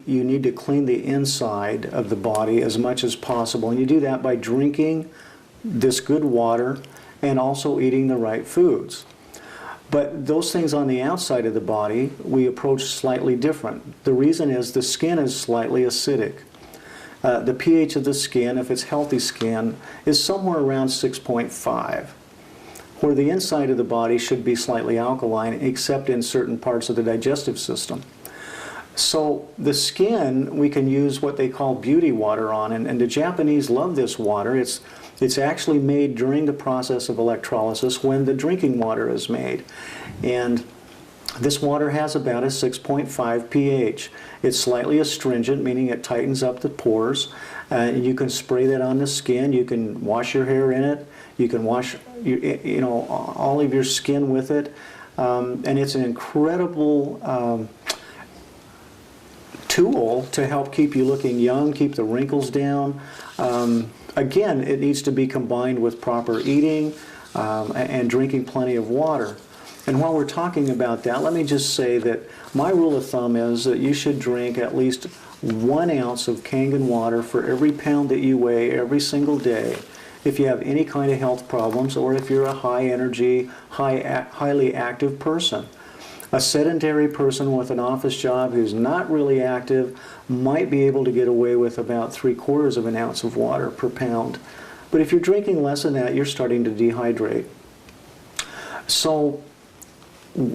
You need to clean the inside of the body as much as possible, and you do that by drinking this good water and also eating the right foods. But those things on the outside of the body, we approach slightly different. The reason is the skin is slightly acidic. The pH of the skin, if it's healthy skin, is somewhere around 6.5, where the inside of the body should be slightly alkaline, except in certain parts of the digestive system. So the skin, we can use what they call beauty water on, and the Japanese love this water. It's actually made during the process of electrolysis when the drinking water is made. And this water has about a 6.5 pH. It's slightly astringent, meaning it tightens up the pores. You can spray that on the skin. You can wash your hair in it. You can wash all of your skin with it. And it's an incredible tool to help keep you looking young, keep the wrinkles down. Again, it needs to be combined with proper eating and drinking plenty of water. And while we're talking about that, let me just say that my rule of thumb is that you should drink at least 1 ounce of Kangen water for every pound that you weigh every single day if you have any kind of health problems or if you're a high energy, highly active person. A sedentary person with an office job who's not really active might be able to get away with about 3/4 of an ounce of water per pound. But if you're drinking less than that, you're starting to dehydrate. So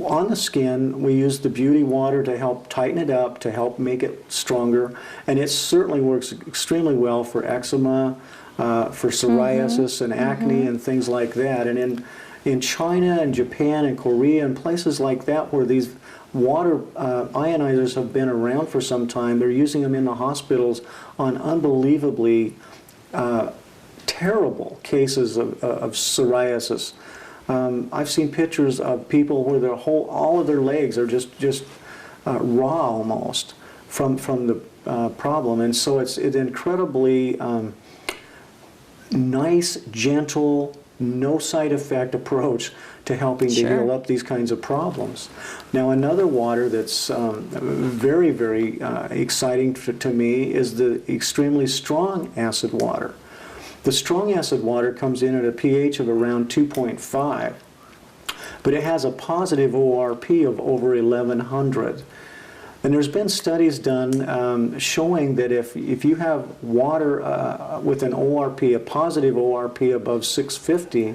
on the skin, we use the beauty water to help tighten it up, to help make it stronger. And it certainly works extremely well for eczema, for psoriasis and acne and things like that. And in China and Japan and Korea and places like that where these water ionizers have been around for some time, they're using them in the hospitals on unbelievably terrible cases of psoriasis. I've seen pictures of people where all of their legs are just raw almost from the problem. And so it's an incredibly nice, gentle, no side effect approach to helping to heal up these kinds of problems. Now another water that's very, very exciting to me is the extremely strong acid water. The strong acid water comes in at a pH of around 2.5, but it has a positive ORP of over 1100. And there's been studies done showing that if you have water with an ORP, a positive ORP above 650,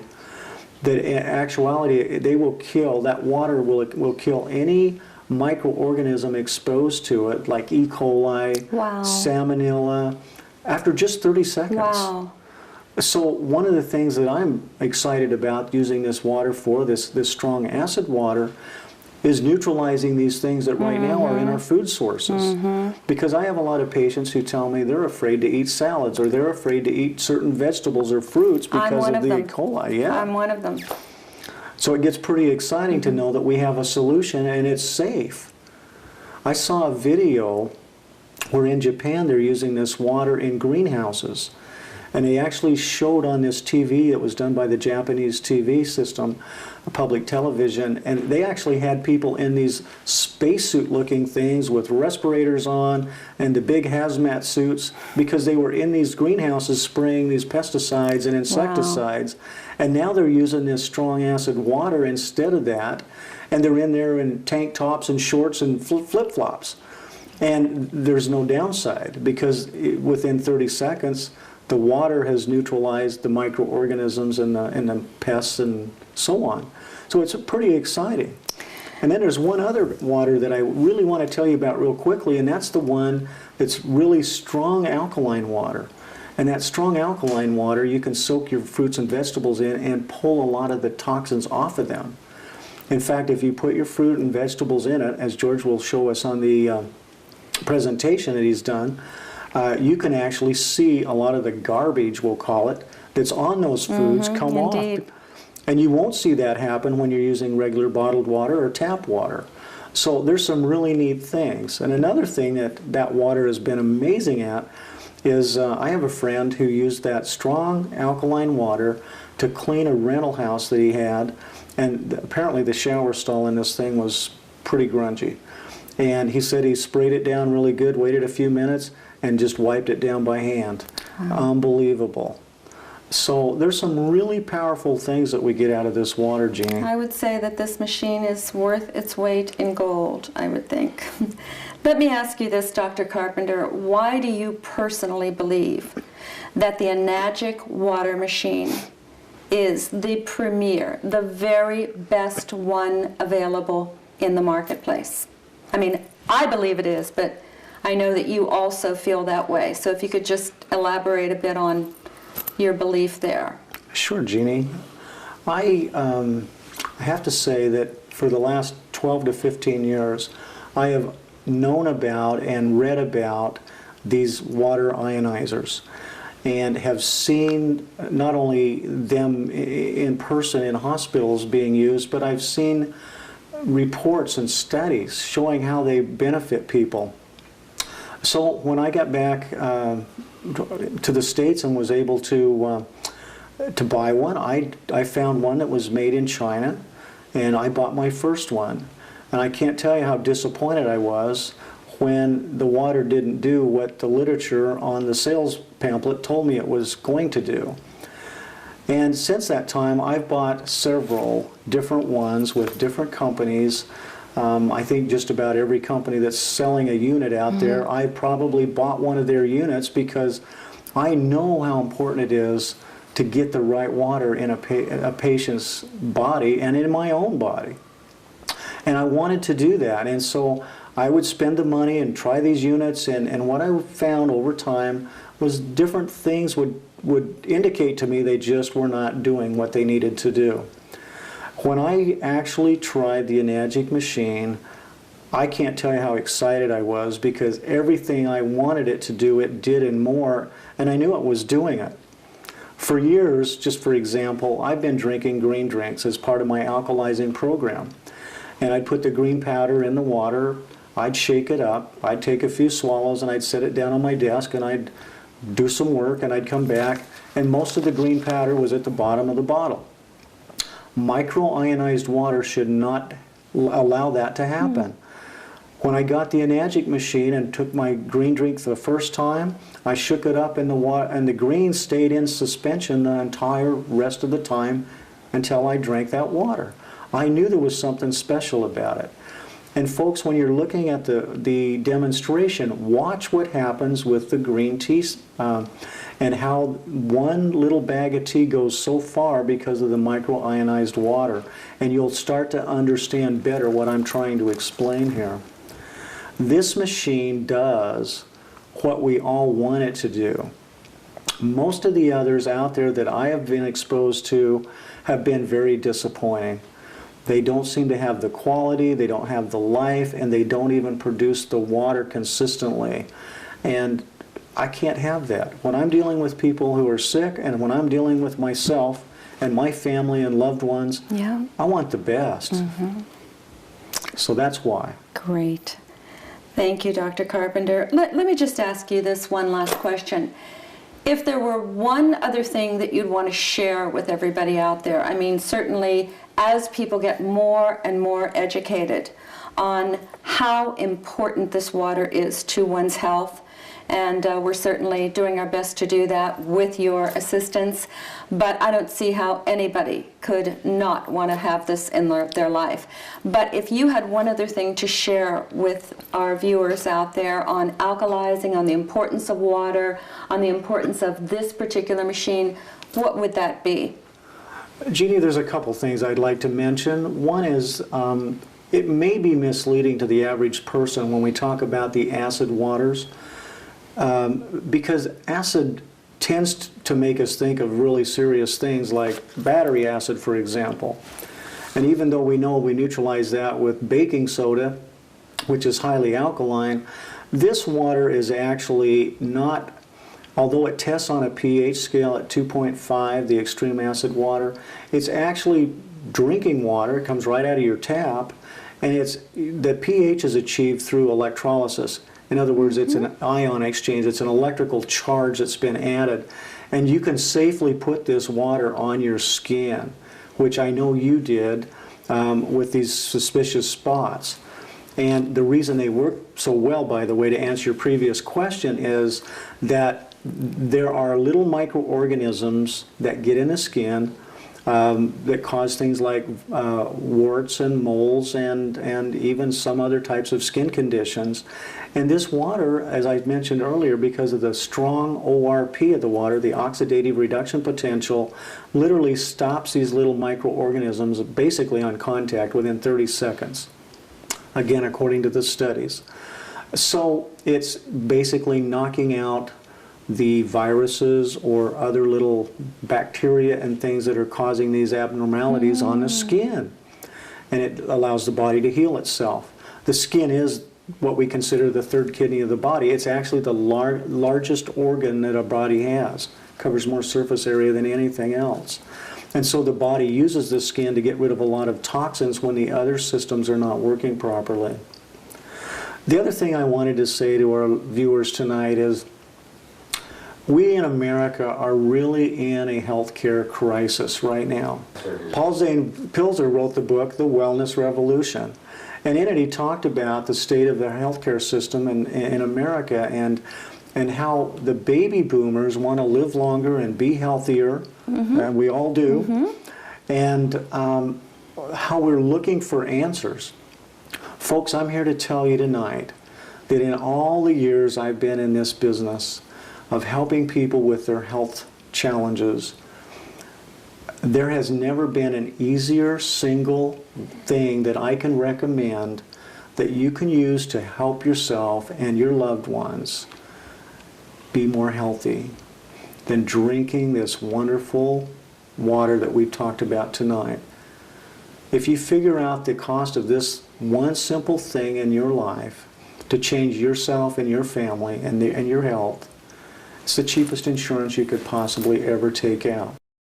that in actuality that water will kill any microorganism exposed to it, like E. coli, salmonella, after just 30 seconds. Wow. So one of the things that I'm excited about using this water for, this strong acid water, is neutralizing these things that right now are in our food sources. Because I have a lot of patients who tell me they're afraid to eat salads or they're afraid to eat certain vegetables or fruits because of the E. coli. Yeah. I'm one of them. So it gets pretty exciting to know that we have a solution and it's safe. I saw a video where in Japan they're using this water in greenhouses. And they actually showed on this TV that was done by the Japanese TV system, public television, and they actually had people in these spacesuit-looking things with respirators on and the big hazmat suits because they were in these greenhouses spraying these pesticides and insecticides. And now they're using this strong acid water instead of that, and they're in there in tank tops and shorts and flip-flops. And there's no downside because within 30 seconds, the water has neutralized the microorganisms and the pests and so on. So it's pretty exciting. And then there's one other water that I really want to tell you about real quickly, and that's the one that's really strong alkaline water. And that strong alkaline water, you can soak your fruits and vegetables in and pull a lot of the toxins off of them. In fact, if you put your fruit and vegetables in it, as George will show us on the presentation that he's done, you can actually see a lot of the garbage, we'll call it, that's on those foods come off. And you won't see that happen when you're using regular bottled water or tap water. So there's some really neat things. And another thing that water has been amazing at is I have a friend who used that strong alkaline water to clean a rental house that he had. And apparently the shower stall in this thing was pretty grungy. And he said he sprayed it down really good, waited a few minutes, and just wiped it down by hand. Unbelievable. So there's some really powerful things that we get out of this water, Jeannie. I would say that this machine is worth its weight in gold, I would think. Let me ask you this, Dr. Carpenter. Why do you personally believe that the Enagic water machine is the premier, the very best one available in the marketplace? I mean, I believe it is, but I know that you also feel that way. So if you could just elaborate a bit on your belief there. Sure, Jeannie. I have to say that for the last 12 to 15 years, I have known about and read about these water ionizers and have seen not only them in person in hospitals being used, but I've seen reports and studies showing how they benefit people. So when I got back to the States and was able to buy one, I found one that was made in China, and I bought my first one. And I can't tell you how disappointed I was when the water didn't do what the literature on the sales pamphlet told me it was going to do. And since that time, I've bought several different ones with different companies. I think just about every company that's selling a unit out there, I probably bought one of their units because I know how important it is to get the right water in a patient's body and in my own body. And I wanted to do that, and so I would spend the money and try these units, and what I found over time was different things would indicate to me they just were not doing what they needed to do. When I actually tried the Enagic machine, I can't tell you how excited I was, because everything I wanted it to do, it did and more, and I knew it was doing it. For years, just for example, I've been drinking green drinks as part of my alkalizing program. And I'd put the green powder in the water, I'd shake it up, I'd take a few swallows, and I'd set it down on my desk, and I'd do some work, and I'd come back, and most of the green powder was at the bottom of the bottle. Micro-ionized water should not allow that to happen. When I got the Enagic machine and took my green drink for the first time, I shook it up in the water, and the green stayed in suspension the entire rest of the time until I drank that water. I knew there was something special about it. And folks, when you're looking at the demonstration, watch what happens with the green tea and how one little bag of tea goes so far because of the micro-ionized water. And you'll start to understand better what I'm trying to explain here. This machine does what we all want it to do. Most of the others out there that I have been exposed to have been very disappointing. They don't seem to have the quality, they don't have the life, and they don't even produce the water consistently. And I can't have that. When I'm dealing with people who are sick, and when I'm dealing with myself and my family and loved ones, I want the best. So that's why. Great. Thank you, Dr. Carpenter. Let me just ask you this one last question. If there were one other thing that you'd want to share with everybody out there, I mean, certainly as people get more and more educated on how important this water is to one's health, and we're certainly doing our best to do that with your assistance, but I don't see how anybody could not want to have this in their life. But if you had one other thing to share with our viewers out there on alkalizing, on the importance of water, on the importance of this particular machine, what would that be? Jeannie, there's a couple things I'd like to mention. One is it may be misleading to the average person when we talk about the acid waters, because acid tends to make us think of really serious things like battery acid, for example. And even though we know we neutralize that with baking soda, which is highly alkaline, this water is actually not, although it tests on a pH scale at 2.5, the extreme acid water, it's actually drinking water. It comes right out of your tap, and the pH is achieved through electrolysis. In other words, it's an ion exchange. It's an electrical charge that's been added. And you can safely put this water on your skin, which I know you did with these suspicious spots. And the reason they work so well, by the way, to answer your previous question, is that there are little microorganisms that get in the skin that cause things like warts and moles and even some other types of skin conditions. And this water, as I mentioned earlier, because of the strong ORP of the water, the oxidative reduction potential, literally stops these little microorganisms basically on contact within 30 seconds. Again, according to the studies. So it's basically knocking out the viruses or other little bacteria and things that are causing these abnormalities on the skin. And it allows the body to heal itself. The skin is what we consider the third kidney of the body. It's actually the largest organ that a body has. Covers more surface area than anything else. And so the body uses the skin to get rid of a lot of toxins when the other systems are not working properly. The other thing I wanted to say to our viewers tonight is we in America are really in a healthcare crisis right now. Paul Zane Pilzer wrote the book, The Wellness Revolution. And in it he talked about the state of the healthcare system in America and how the baby boomers want to live longer and be healthier, and we all do, and how we're looking for answers. Folks, I'm here to tell you tonight that in all the years I've been in this business of helping people with their health challenges, there has never been an easier single thing that I can recommend that you can use to help yourself and your loved ones be more healthy than drinking this wonderful water that we've talked about tonight. If you figure out the cost of this one simple thing in your life to change yourself and your family and your health, it's the cheapest insurance you could possibly ever take out.